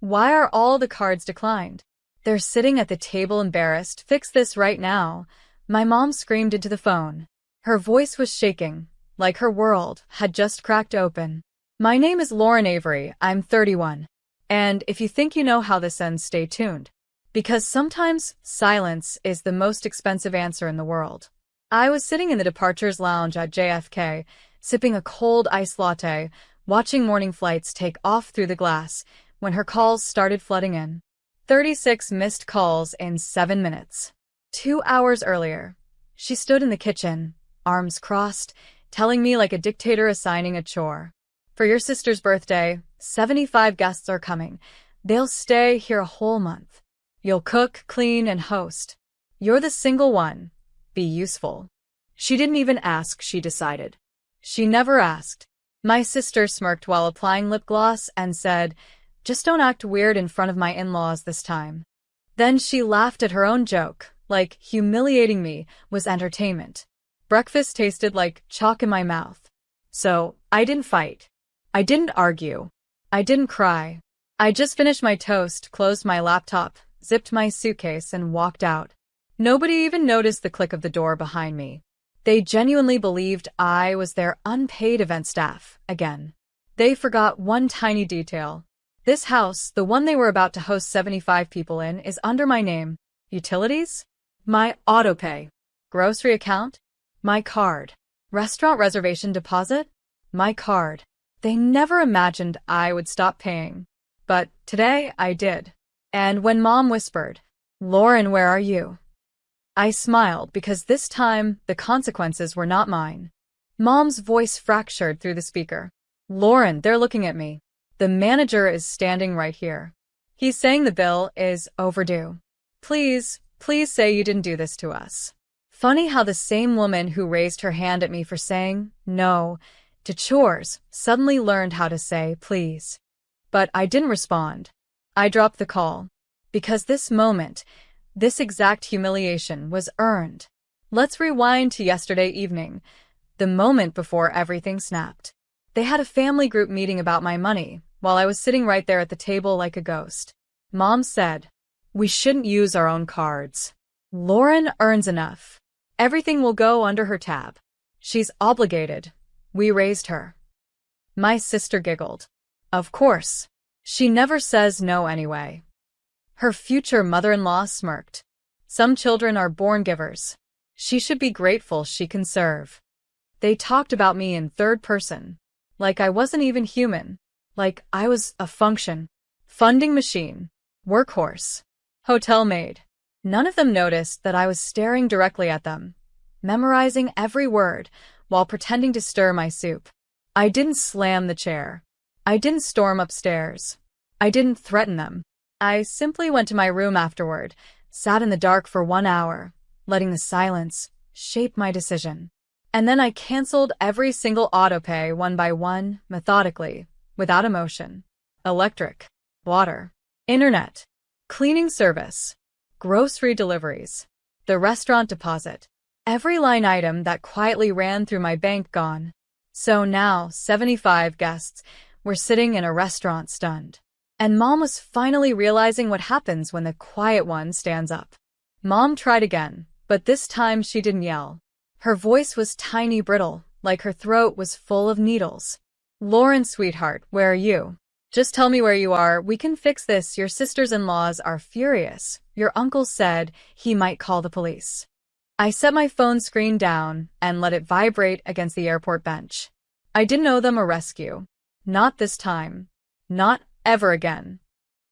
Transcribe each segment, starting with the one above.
Why are all the cards declined? They're sitting at the table embarrassed. Fix this right now. My mom screamed into the phone. Her voice was shaking, like her world had just cracked open. My name is Lauren Avery. I'm 31. And if you think you know how this ends, stay tuned. Because sometimes silence is the most expensive answer in the world. I was sitting in the departures lounge at JFK, sipping a cold iced latte, watching morning flights take off through the glass, when her calls started flooding in. 36 missed calls in 7 minutes. 2 hours earlier, she stood in the kitchen, arms crossed, telling me like a dictator assigning a chore. For your sister's birthday, 75 guests are coming. They'll stay here a whole month. You'll cook, clean, and host. You're the single one. Be useful. She didn't even ask, she decided. She never asked. My sister smirked while applying lip gloss and said, "Just don't act weird in front of my in-laws this time." Then she laughed at her own joke, like humiliating me was entertainment. Breakfast tasted like chalk in my mouth. So, I didn't fight. I didn't argue. I didn't cry. I just finished my toast, closed my laptop, zipped my suitcase, and walked out. Nobody even noticed the click of the door behind me. They genuinely believed I was their unpaid event staff again. They forgot one tiny detail. This house, the one they were about to host 75 people in, is under my name. Utilities? My autopay. Grocery account? My card. Restaurant reservation deposit? My card. They never imagined I would stop paying. But today I did. And when Mom whispered, "Lauren, where are you?" I smiled because this time the consequences were not mine. Mom's voice fractured through the speaker. "Lauren, they're looking at me. The manager is standing right here. He's saying the bill is overdue. Please say you didn't do this to us." Funny how the same woman who raised her hand at me for saying no to chores suddenly learned how to say please. But I didn't respond. I dropped the call. Because this moment, this exact humiliation was earned. Let's rewind to yesterday evening, the moment before everything snapped. They had a family group meeting about my money, while I was sitting right there at the table like a ghost. Mom said, "We shouldn't use our own cards. Lauren earns enough. Everything will go under her tab. She's obligated. We raised her." My sister giggled. Of course. She never says no anyway. Her future mother-in-law smirked. Some children are born givers. She should be grateful she can serve. They talked about me in third person. Like I wasn't even human. Like I was a funding machine, workhorse, hotel maid. None of them noticed that I was staring directly at them, memorizing every word while pretending to stir my soup. I didn't slam the chair. I didn't storm upstairs. I didn't threaten them. I simply went to my room afterward, sat in the dark for 1 hour, letting the silence shape my decision. And then I canceled every single autopay one by one, methodically, without emotion. Electric, water, internet, cleaning service, grocery deliveries, the restaurant deposit. Every line item that quietly ran through my bank gone. So now 75 guests were sitting in a restaurant stunned. And Mom was finally realizing what happens when the quiet one stands up. Mom tried again, but this time she didn't yell. Her voice was tiny, brittle, like her throat was full of needles. "Lauren, sweetheart, where are you? Just tell me where you are. We can fix this. Your sisters-in-laws are furious. Your uncle said he might call the police." I set my phone screen down and let it vibrate against the airport bench. I didn't owe them a rescue. Not this time. Not ever again.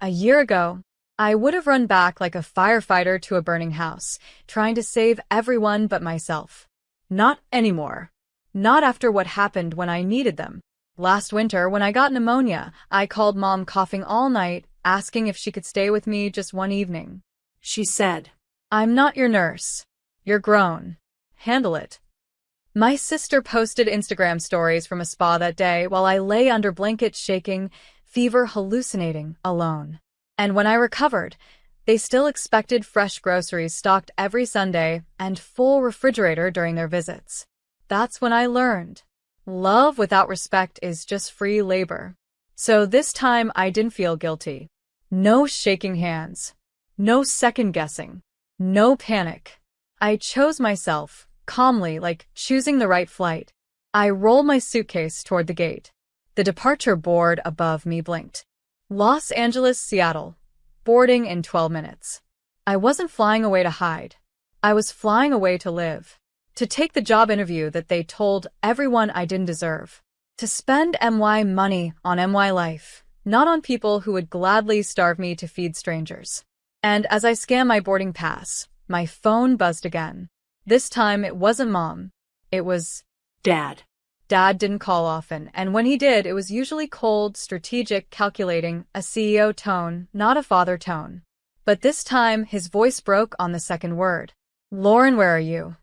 A year ago, I would have run back like a firefighter to a burning house, trying to save everyone but myself. Not anymore. Not after what happened when I needed them. Last winter, when I got pneumonia, I called Mom coughing all night, asking if she could stay with me just one evening. She said, "I'm not your nurse. You're grown. Handle it." My sister posted Instagram stories from a spa that day while I lay under blankets shaking, fever hallucinating, alone. And when I recovered, they still expected fresh groceries stocked every Sunday and full refrigerator during their visits. That's when I learned. Love without respect is just free labor. So this time I didn't feel guilty. No shaking hands. No second guessing. No panic. I chose myself, calmly, like choosing the right flight. I rolled my suitcase toward the gate. The departure board above me blinked. Los Angeles, Seattle. Boarding in 12 minutes. I wasn't flying away to hide. I was flying away to live. To take the job interview that they told everyone I didn't deserve. To spend MY money on MY life, not on people who would gladly starve me to feed strangers. And as I scanned my boarding pass, my phone buzzed again. This time it wasn't Mom. It was Dad. Dad didn't call often, and when he did, it was usually cold, strategic, calculating, a CEO tone, not a father tone. But this time, his voice broke on the second word. Lauren, where are you?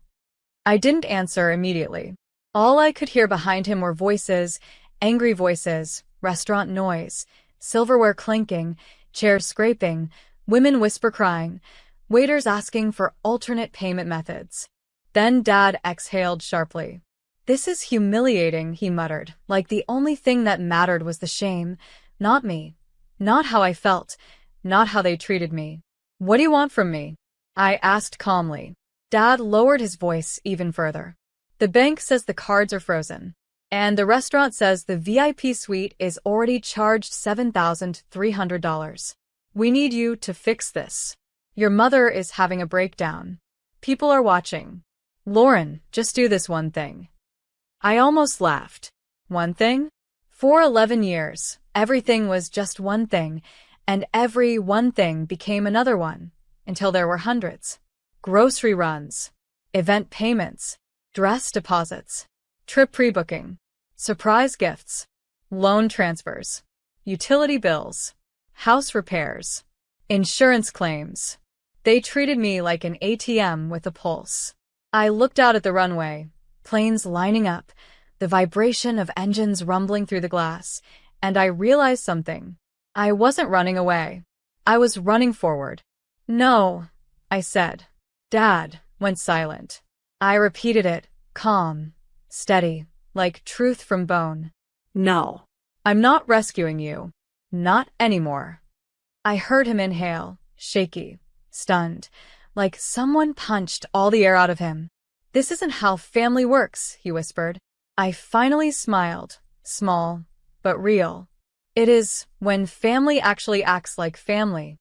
I didn't answer immediately. All I could hear behind him were voices, angry voices, restaurant noise, silverware clinking, chairs scraping, women whisper crying, waiters asking for alternate payment methods. Then Dad exhaled sharply. This is humiliating, he muttered, like the only thing that mattered was the shame, not me, not how I felt, not how they treated me. What do you want from me? I asked calmly. Dad lowered his voice even further. The bank says the cards are frozen. And the restaurant says the VIP suite is already charged $7,300. We need you to fix this. Your mother is having a breakdown. People are watching. Lauren, just do this one thing. I almost laughed. One thing? For 11 years, everything was just one thing, and every one thing became another one, until there were hundreds. Grocery runs, event payments, dress deposits, trip pre-booking, surprise gifts, loan transfers, utility bills, house repairs, insurance claims. They treated me like an ATM with a pulse. I looked out at the runway, planes lining up, the vibration of engines rumbling through the glass, and I realized something. I wasn't running away. I was running forward. No, I said. Dad went silent. I repeated it, calm, steady, like truth from bone. No. I'm not rescuing you. Not anymore. I heard him inhale, shaky, stunned, like someone punched all the air out of him. This isn't how family works, he whispered. I finally smiled, small, but real. It is when family actually acts like family.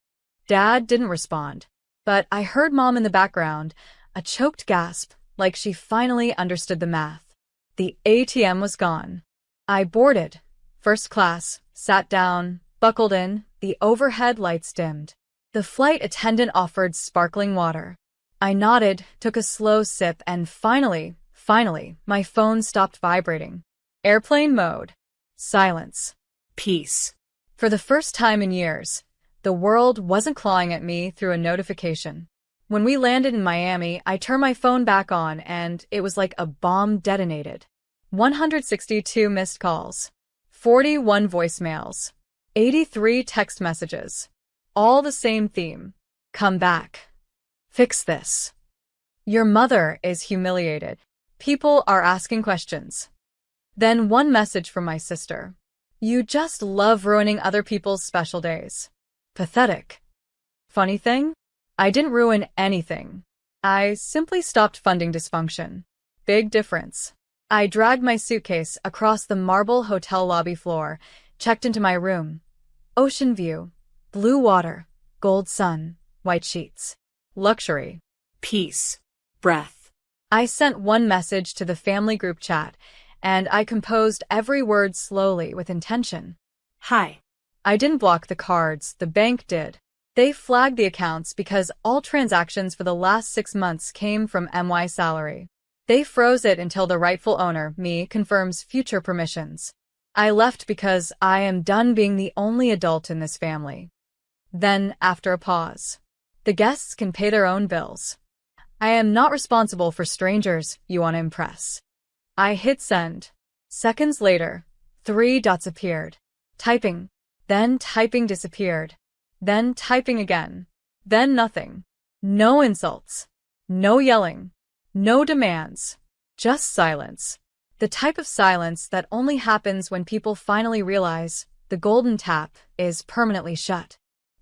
Dad didn't respond, but I heard Mom in the background, a choked gasp, like she finally understood the math. The ATM was gone. I boarded, first class, sat down, buckled in, the overhead lights dimmed. The flight attendant offered sparkling water. I nodded, took a slow sip, and finally, my phone stopped vibrating. Airplane mode. Silence. Peace. For the first time in years, the world wasn't clawing at me through a notification. When we landed in Miami, I turned my phone back on, and it was like a bomb detonated. 162 missed calls. 41 voicemails. 83 text messages. All the same theme. Come back. Fix this. Your mother is humiliated. People are asking questions. Then one message from my sister. You just love ruining other people's special days. Pathetic. Funny thing? I didn't ruin anything. I simply stopped funding dysfunction. Big difference. I dragged my suitcase across the marble hotel lobby floor, checked into my room. Ocean view. Blue water. Gold sun. White sheets. Luxury. Peace. Breath. I sent one message to the family group chat, and I composed every word slowly with intention. Hi. I didn't block the cards, the bank did. They flagged the accounts because all transactions for the last 6 months came from MY salary. They froze it until the rightful owner, me, confirms future permissions. I left because I am done being the only adult in this family. Then, after a pause, the guests can pay their own bills. I am not responsible for strangers you want to impress. I hit send. Seconds later, 3 dots appeared. Typing. Then typing disappeared. Then typing again. Then nothing. No insults. No yelling. No demands. Just silence. The type of silence that only happens when people finally realize the golden tap is permanently shut.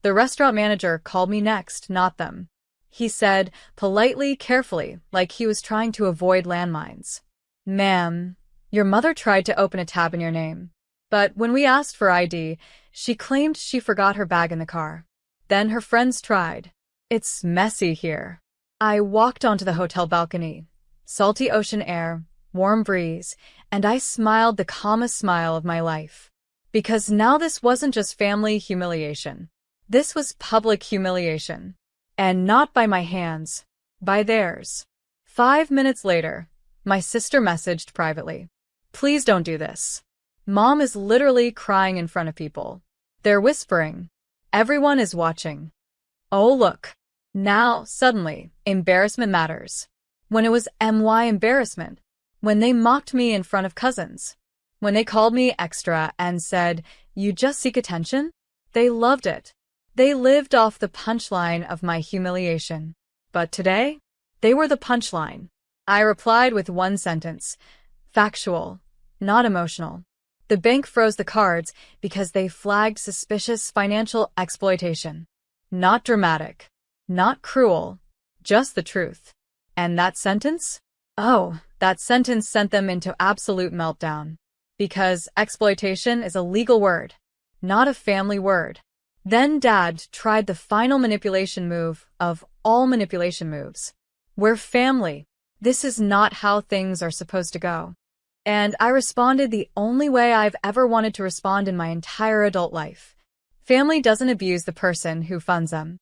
The restaurant manager called me next, not them. He said, politely, carefully, like he was trying to avoid landmines. Ma'am, your mother tried to open a tab in your name. But when we asked for ID, she claimed she forgot her bag in the car. Then her friends tried. It's messy here. I walked onto the hotel balcony. Salty ocean air, warm breeze, and I smiled the calmest smile of my life. Because now this wasn't just family humiliation. This was public humiliation. And not by my hands, by theirs. 5 minutes later, my sister messaged privately. Please don't do this. Mom is literally crying in front of people. They're whispering. Everyone is watching. Oh look. Now, suddenly, embarrassment matters. When it was my embarrassment. When they mocked me in front of cousins. When they called me extra and said, you just seek attention? They loved it. They lived off the punchline of my humiliation. But today, they were the punchline. I replied with one sentence. Factual, not emotional. The bank froze the cards because they flagged suspicious financial exploitation. Not dramatic, not cruel, just the truth. And that sentence? Oh, that sentence sent them into absolute meltdown. Because exploitation is a legal word, not a family word. Then Dad tried the final manipulation move of all manipulation moves. We're family. This is not how things are supposed to go. And I responded the only way I've ever wanted to respond in my entire adult life. Family doesn't abuse the person who funds them.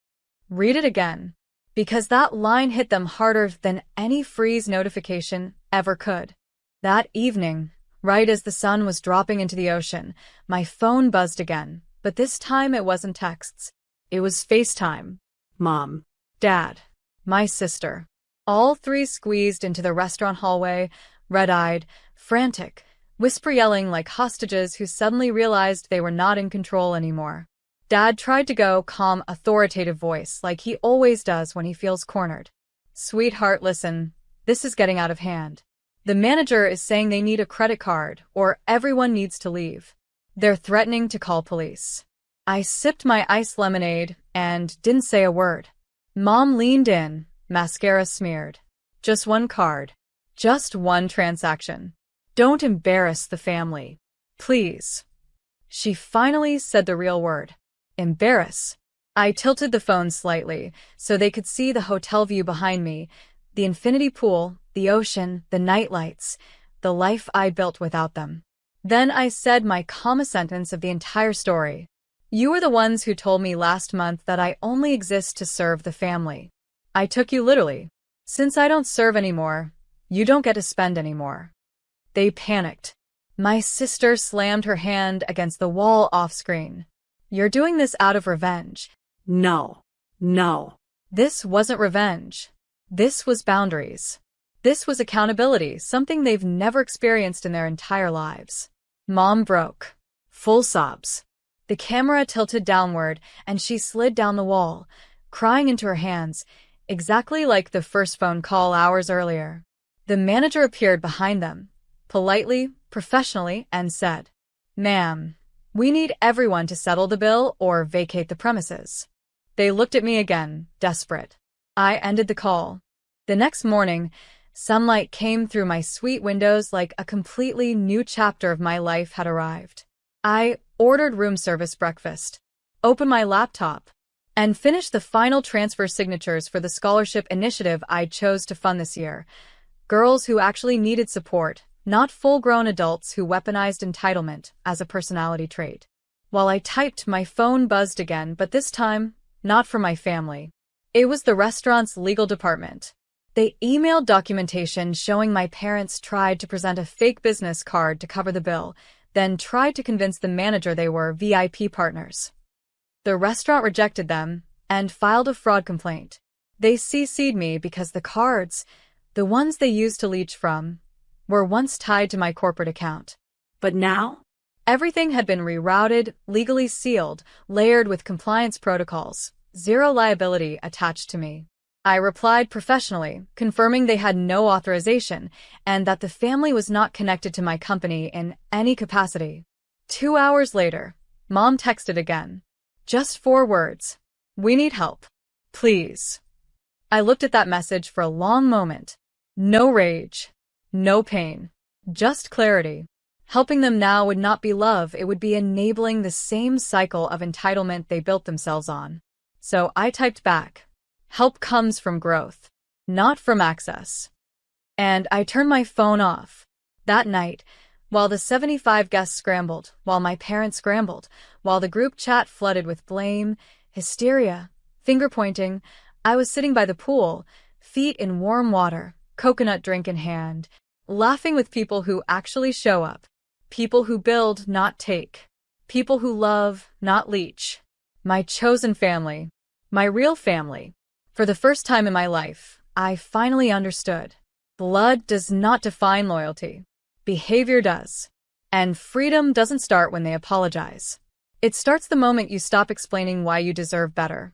Read it again. Because that line hit them harder than any freeze notification ever could. That evening, right as the sun was dropping into the ocean, my phone buzzed again. But this time it wasn't texts. It was FaceTime. Mom. Dad. My sister. All three squeezed into the restaurant hallway, red-eyed, frantic, whisper yelling like hostages who suddenly realized they were not in control anymore. Dad tried to go calm, authoritative voice like he always does when he feels cornered. Sweetheart, listen. This is getting out of hand. The manager is saying they need a credit card or everyone needs to leave. They're threatening to call police. I sipped my iced lemonade and didn't say a word. Mom leaned in, mascara smeared. Just one card. Just one transaction. Don't embarrass the family. Please. She finally said the real word. Embarrass. I tilted the phone slightly so they could see the hotel view behind me, the infinity pool, the ocean, the nightlights, the life I built without them. Then I said my calmest sentence of the entire story. You were the ones who told me last month that I only exist to serve the family. I took you literally. Since I don't serve anymore, you don't get to spend anymore. They panicked. My sister slammed her hand against the wall off-screen. You're doing this out of revenge. No. No. This wasn't revenge. This was boundaries. This was accountability, something they've never experienced in their entire lives. Mom broke. Full sobs. The camera tilted downward, and she slid down the wall, crying into her hands, exactly like the first phone call hours earlier. The manager appeared behind them, politely, professionally, and said, Ma'am, we need everyone to settle the bill or vacate the premises. They looked at me again, desperate. I ended the call. The next morning, sunlight came through my suite windows like a completely new chapter of my life had arrived. I ordered room service breakfast, opened my laptop, and finished the final transfer signatures for the scholarship initiative I chose to fund this year. Girls who actually needed support, not full-grown adults who weaponized entitlement as a personality trait. While I typed, my phone buzzed again, but this time, not from my family. It was the restaurant's legal department. They emailed documentation showing my parents tried to present a fake business card to cover the bill, then tried to convince the manager they were VIP partners. The restaurant rejected them and filed a fraud complaint. They CC'd me because the cards, the ones they used to leech from, were once tied to my corporate account. But now? Everything had been rerouted, legally sealed, layered with compliance protocols, zero liability attached to me. I replied professionally, confirming they had no authorization and that the family was not connected to my company in any capacity. 2 hours later, Mom texted again. Just 4 words. We need help. Please. I looked at that message for a long moment. No rage. No pain. Just clarity. Helping them now would not be love, it would be enabling the same cycle of entitlement they built themselves on. So I typed back. Help comes from growth, not from access. And I turned my phone off. That night, while the 75 guests scrambled, while my parents scrambled, while the group chat flooded with blame, hysteria, finger-pointing, I was sitting by the pool, feet in warm water, coconut drink in hand, laughing with people who actually show up. People who build, not take. People who love, not leech. My chosen family. My real family. For the first time in my life, I finally understood. Blood does not define loyalty. Behavior does. And freedom doesn't start when they apologize. It starts the moment you stop explaining why you deserve better.